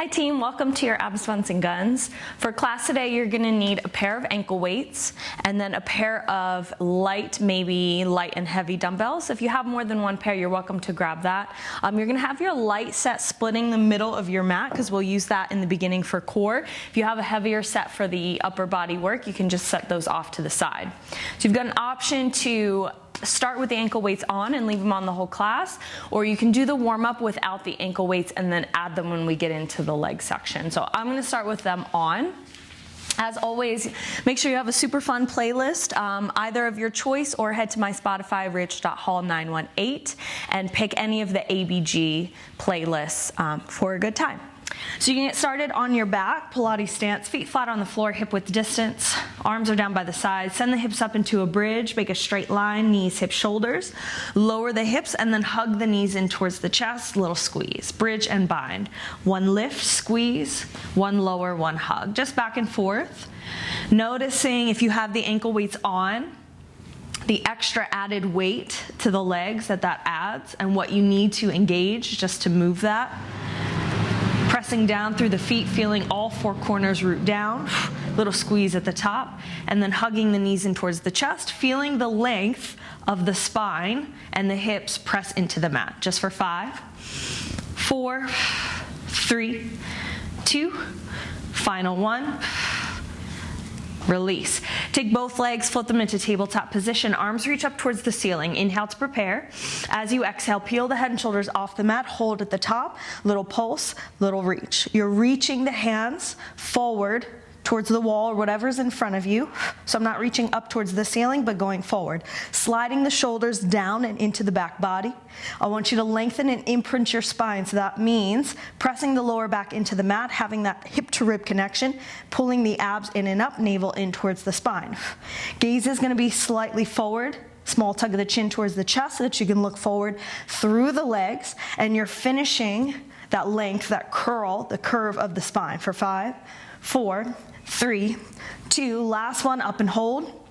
Hi team, welcome to your abs, buns, and guns. For class today, you're gonna need a pair of ankle weights and then a pair of maybe light and heavy dumbbells. If you have more than one pair, you're welcome to grab that. You're gonna have your light set splitting the middle of your mat because we'll use that in the beginning for core. If you have a heavier set for the upper body work, you can just set those off to the side. So you've got an option to start with the ankle weights on and leave them on the whole class, or you can do the warm-up without the ankle weights and then add them when we get into the leg section. So I'm going to start with them on. As always, make sure you have a super fun playlist, either of your choice, or head to my Spotify, rich.hall918, and pick any of the ABG playlists for a good time. So you can get started on your back, Pilates stance, feet flat on the floor, hip width distance, arms are down by the sides, send the hips up into a bridge, make a straight line, knees, hips, shoulders, lower the hips, and then hug the knees in towards the chest, little squeeze, bridge and bind. One lift, squeeze, one lower, one hug, just back and forth. Noticing if you have the ankle weights on, the extra added weight to the legs that adds, and what you need to engage just to move that. Pressing down through the feet, feeling all four corners root down, little squeeze at the top, and then hugging the knees in towards the chest, feeling the length of the spine and the hips press into the mat. Just for 5, 4, 3, 2, final 1. Release. Take both legs, flip them into tabletop position. Arms reach up towards the ceiling. Inhale to prepare. As you exhale, peel the head and shoulders off the mat. Hold at the top. Little pulse, little reach. You're reaching the hands forward towards the wall or whatever's in front of you. So I'm not reaching up towards the ceiling, but going forward. Sliding the shoulders down and into the back body. I want you to lengthen and imprint your spine. So that means pressing the lower back into the mat, having that hip to rib connection, pulling the abs in and up, navel in towards the spine. Gaze is going to be slightly forward. Small tug of the chin towards the chest so that you can look forward through the legs, and you're finishing that length, that curl, the curve of the spine for 5, 4, 3, 2, last one, up and hold.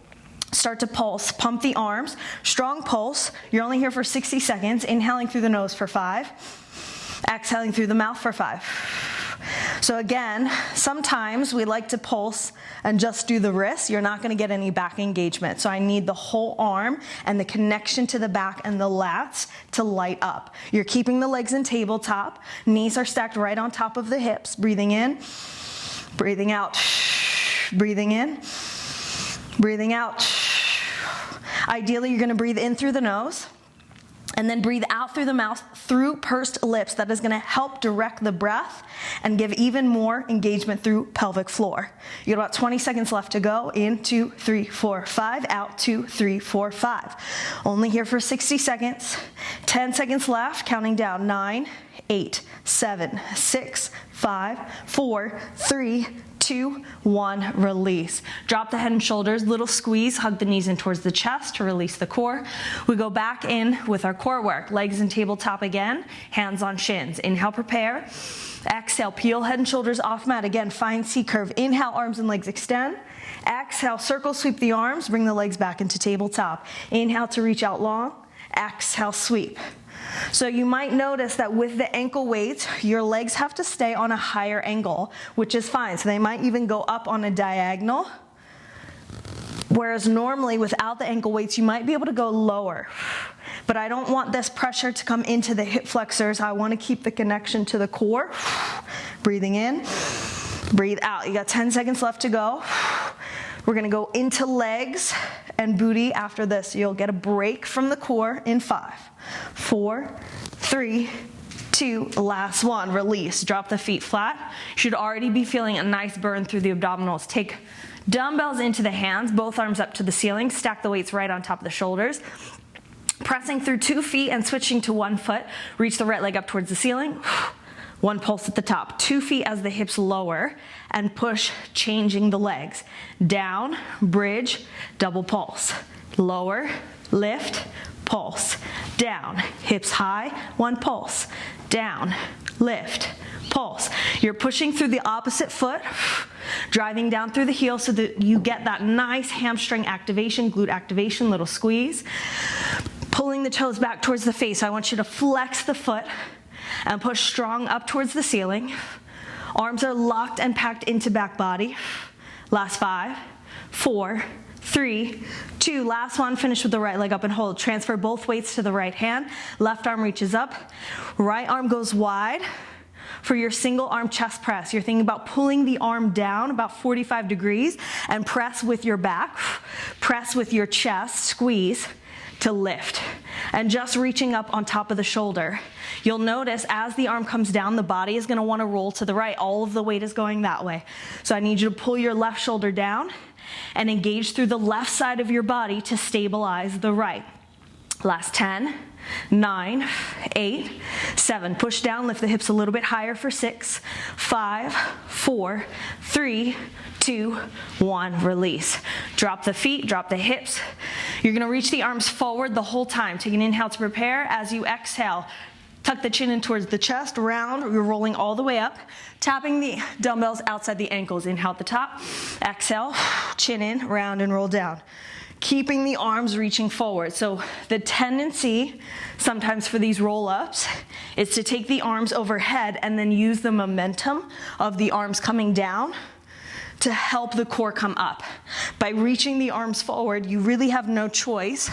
Start to pulse, pump the arms, strong pulse. You're only here for 60 seconds, inhaling through the nose for 5, exhaling through the mouth for 5. So again, sometimes we like to pulse and just do the wrist. You're not gonna get any back engagement. So I need the whole arm and the connection to the back and the lats to light up. You're keeping the legs in tabletop. Knees are stacked right on top of the hips. Breathing in, breathing out, breathing in, breathing out. Ideally, you're gonna breathe in through the nose and then breathe out through the mouth through pursed lips. That is gonna help direct the breath and give even more engagement through pelvic floor. You got about 20 seconds left to go. In, 2, 3, 4, 5. Out, 2, 3, 4, 5. Only here for 60 seconds. 10 seconds left, counting down. 9, 8, 7, 6, 5, 4, 3, 2, 1, release. Drop the head and shoulders, little squeeze, hug the knees in towards the chest to release the core. We go back in with our core work. Legs in tabletop again, hands on shins. Inhale, prepare. Exhale, peel head and shoulders off mat. Again, find C curve. Inhale, arms and legs extend. Exhale, circle sweep the arms, bring the legs back into tabletop. Inhale to reach out long. Exhale, sweep. So you might notice that with the ankle weights, your legs have to stay on a higher angle, which is fine. So they might even go up on a diagonal. Whereas normally without the ankle weights, you might be able to go lower. But I don't want this pressure to come into the hip flexors. I want to keep the connection to the core. Breathing in, breathe out. You got 10 seconds left to go. We're gonna go into legs and booty after this. You'll get a break from the core in 5, 4, 3, 2, last one, release. Drop the feet flat. You should already be feeling a nice burn through the abdominals. Take dumbbells into the hands, both arms up to the ceiling. Stack the weights right on top of the shoulders. Pressing through 2 feet and switching to 1 foot. Reach the right leg up towards the ceiling. 1 pulse at the top, 2 feet as the hips lower, and push, changing the legs. Down, bridge, double pulse. Lower, lift, pulse. Down, hips high, 1 pulse. Down, lift, pulse. You're pushing through the opposite foot, driving down through the heel so that you get that nice hamstring activation, glute activation, little squeeze. Pulling the toes back towards the face. I want you to flex the foot and push strong up towards the ceiling. Arms are locked and packed into back body. Last 5, 4, 3, 2, last one. Finish with the right leg up and hold. Transfer both weights to the right hand. Left arm reaches up. Right arm goes wide. For your single arm chest press, you're thinking about pulling the arm down about 45 degrees and press with your back, press with your chest, squeeze to lift. And just reaching up on top of the shoulder. You'll notice as the arm comes down, the body is gonna wanna roll to the right. All of the weight is going that way. So I need you to pull your left shoulder down and engage through the left side of your body to stabilize the right. Last 10, 9, 8, 7. Push down, lift the hips a little bit higher for 6, 5, 4, 3, 2, 1. Release. Drop the feet, drop the hips. You're gonna reach the arms forward the whole time. Take an inhale to prepare. As you exhale, tuck the chin in towards the chest, round, you're rolling all the way up, tapping the dumbbells outside the ankles. Inhale at the top, exhale, chin in, round and roll down. Keeping the arms reaching forward. So the tendency sometimes for these roll-ups is to take the arms overhead and then use the momentum of the arms coming down to help the core come up. By reaching the arms forward, you really have no choice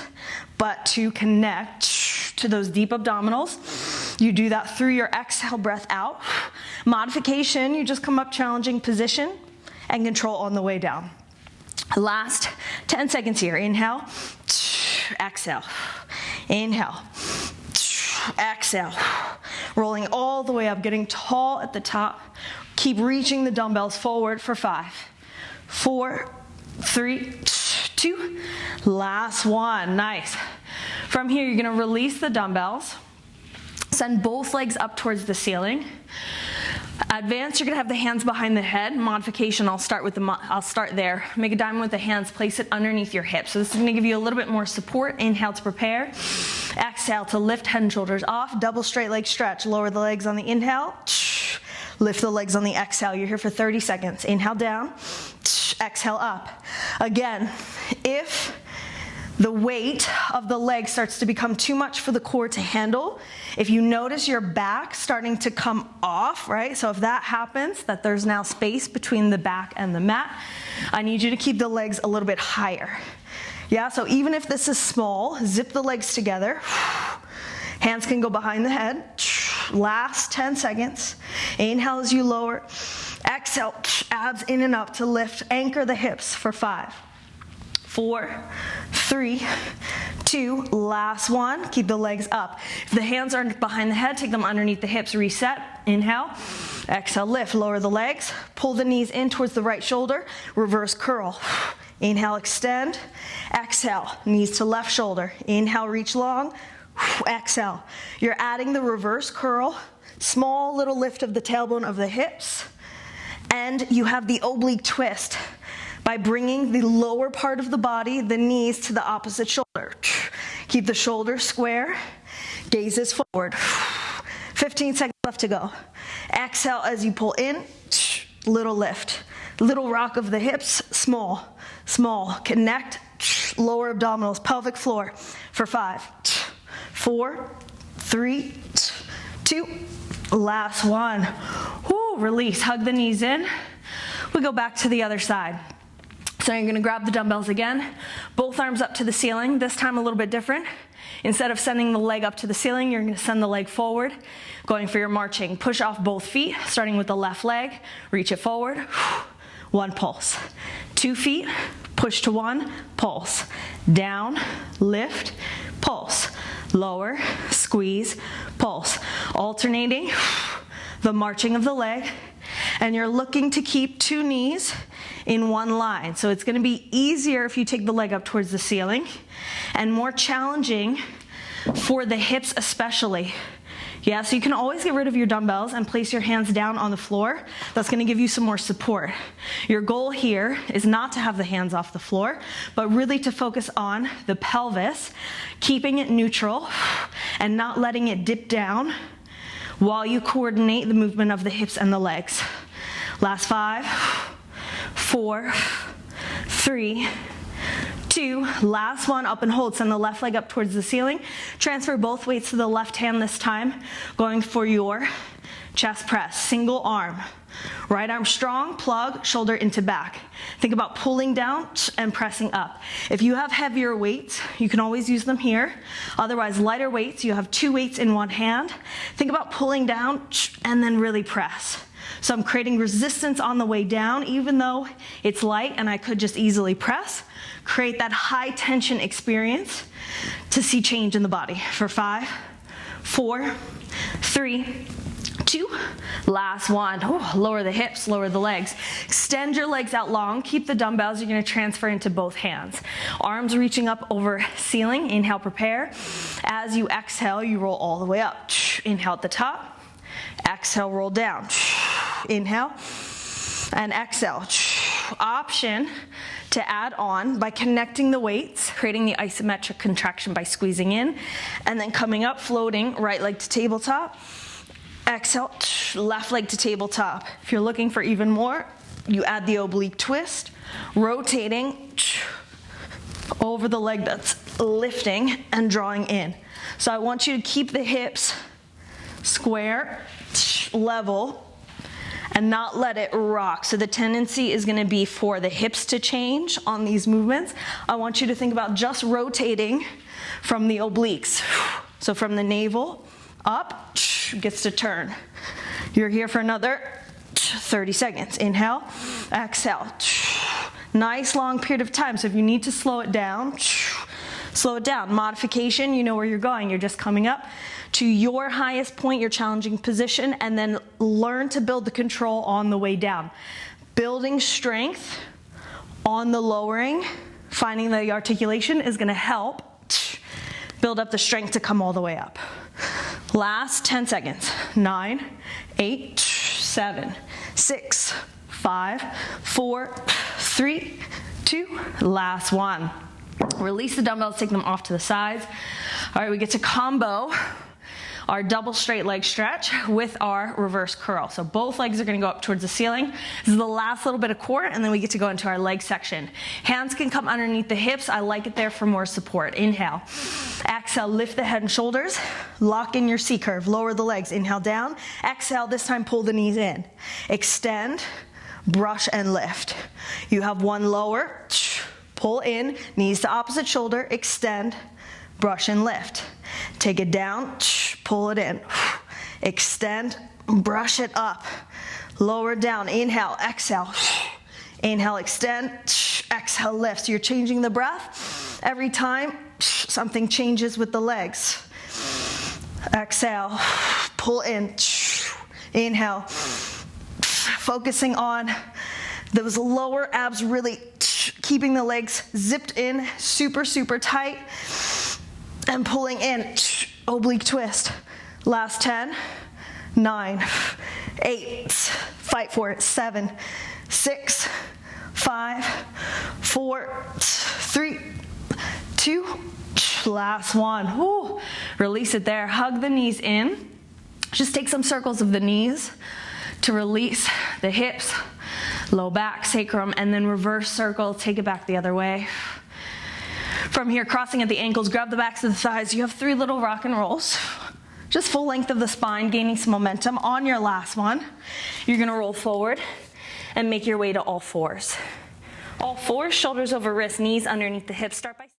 but to connect to those deep abdominals. You do that through your exhale breath out. Modification, you just come up challenging position and control on the way down. Last 10 seconds here. Inhale, exhale, inhale, exhale. Rolling all the way up, getting tall at the top. Keep reaching the dumbbells forward for 5, 4, 3, 2. Last one. Nice. From here, you're gonna release the dumbbells. Send both legs up towards the ceiling. Advance, you're gonna have the hands behind the head. Modification, I'll start there. Make a diamond with the hands, place it underneath your hips. So this is gonna give you a little bit more support. Inhale to prepare. Exhale to lift head and shoulders off. Double straight leg stretch. Lower the legs on the inhale. Lift the legs on the exhale. You're here for 30 seconds. Inhale down, exhale up. Again, if the weight of the leg starts to become too much for the core to handle, if you notice your back starting to come off, right? So if that happens, that there's now space between the back and the mat, I need you to keep the legs a little bit higher. Yeah, so even if this is small, zip the legs together. Hands can go behind the head. Last 10 seconds. Inhale as you lower. Exhale, abs in and up to lift. Anchor the hips for 5, 4, 3, 2, last one. Keep the legs up. If the hands aren't behind the head, take them underneath the hips. Reset. Inhale. Exhale, lift. Lower the legs. Pull the knees in towards the right shoulder. Reverse curl. Inhale, extend. Exhale, knees to left shoulder. Inhale, reach long. Exhale. You're adding the reverse curl. Small little lift of the tailbone of the hips. And you have the oblique twist by bringing the lower part of the body, the knees, to the opposite shoulder. Keep the shoulders square, gazes forward. 15 seconds left to go. Exhale as you pull in, little lift. Little rock of the hips, small, small. Connect, lower abdominals, pelvic floor for 5, 4, 3, 2, last one. Woo, release, hug the knees in. We go back to the other side. So you're gonna grab the dumbbells again, both arms up to the ceiling, this time a little bit different. Instead of sending the leg up to the ceiling, you're gonna send the leg forward, going for your marching. Push off both feet, starting with the left leg, reach it forward, 1 pulse. 2 feet, push to 1, pulse. Down, lift, pulse. Lower, squeeze, pulse. Alternating the marching of the leg, and you're looking to keep 2 knees in 1 line. So it's gonna be easier if you take the leg up towards the ceiling, and more challenging for the hips especially. Yeah, so you can always get rid of your dumbbells and place your hands down on the floor. That's gonna give you some more support. Your goal here is not to have the hands off the floor, but really to focus on the pelvis, keeping it neutral and not letting it dip down while you coordinate the movement of the hips and the legs. Last 5, 4, 3, 2, last one, up and hold. Send the left leg up towards the ceiling. Transfer both weights to the left hand this time, going for your chest press. Single arm. Right arm strong, plug, shoulder into back. Think about pulling down and pressing up. If you have heavier weights, you can always use them here. Otherwise, lighter weights, you have 2 weights in one hand. Think about pulling down and then really press. So I'm creating resistance on the way down, even though it's light and I could just easily press. Create that high tension experience to see change in the body. For 5, 4, 3, 2, last one. Ooh, lower the hips, lower the legs. Extend your legs out long. Keep the dumbbells. You're going to transfer into both hands. Arms reaching up over ceiling. Inhale, prepare. As you exhale, you roll all the way up. Inhale at the top. Exhale, roll down. Inhale and exhale. Option to add on by connecting the weights, creating the isometric contraction by squeezing in, and then coming up, floating, right leg to tabletop. Exhale, left leg to tabletop. If you're looking for even more, you add the oblique twist, rotating over the leg that's lifting and drawing in. So I want you to keep the hips square, level, and not let it rock. So the tendency is gonna be for the hips to change on these movements. I want you to think about just rotating from the obliques. So from the navel up, gets to turn. You're here for another 30 seconds. Inhale, exhale. Nice long period of time. So if you need to slow it down, slow it down. Modification, you know where you're going. You're just coming up to your highest point, your challenging position, and then learn to build the control on the way down. Building strength on the lowering, finding the articulation is gonna help build up the strength to come all the way up. Last 10 seconds. 9, 8, 7, 6, 5, 4, 3, 2, last one. Release the dumbbells, take them off to the sides. All right, we get to combo our double straight leg stretch with our reverse curl. So both legs are gonna go up towards the ceiling. This is the last little bit of core, and then we get to go into our leg section. Hands can come underneath the hips. I like it there for more support. Inhale. Exhale, lift the head and shoulders. Lock in your C curve, lower the legs. Inhale down. Exhale, this time pull the knees in. Extend, brush and lift. You have one lower, pull in, knees to opposite shoulder, extend, brush and lift. Take it down, pull it in, extend, brush it up, lower down, inhale, exhale, inhale, extend, exhale, lift. So you're changing the breath every time something changes with the legs. Exhale, pull in, inhale, focusing on those lower abs, really keeping the legs zipped in, super, super tight, and pulling in, oblique twist. Last 10, 9, 8, fight for it, 7, 6, 5, 4, 3, 2, last one. Woo. Release it there, hug the knees in. Just take some circles of the knees to release the hips, low back, sacrum, and then reverse circle, take it back the other way. From here, crossing at the ankles, grab the backs of the thighs. You have 3 little rock and rolls. Just full length of the spine, gaining some momentum. On your last one, you're gonna roll forward and make your way to all fours. All fours, shoulders over wrists, knees underneath the hips. Start by